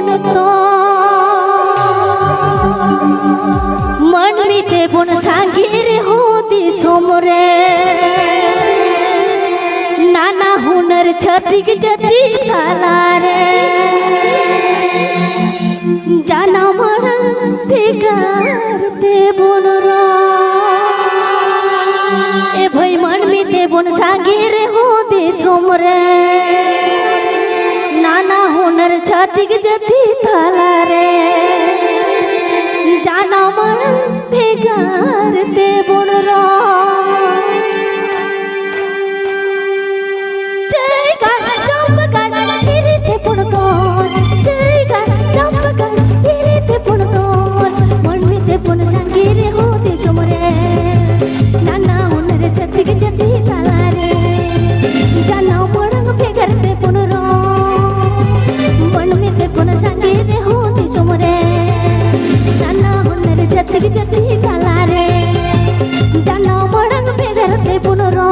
बुन तो मन मीते बुन सांगीर होती सोमरे नाना हुनर छतिक जती तालारे जाना मरा ते बुन रो ए भाई मन मीते बुन सांगीर होती सोमरे नाना हुनर छतिक जती तालारे जाना मन भेगार ते बुन रो जय गा जंप गा तेरे ते बुन तो जय गा जंप गा तेरे ते बुन तो मन में ते बुन सांगीर होती सोमरे नाना हुनर छतिक जती तालारे जाना मन भेगार ते बुन रो मन में ते बुन सांगीर होती सोमरे छतिक जती तालारे जाना मड़ंग भेगरते पुनरो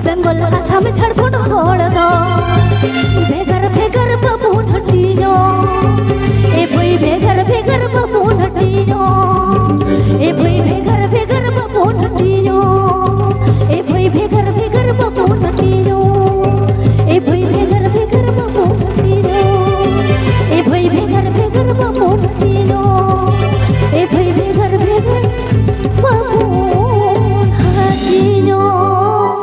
बेंगल आसाम झारखंड होड़ दो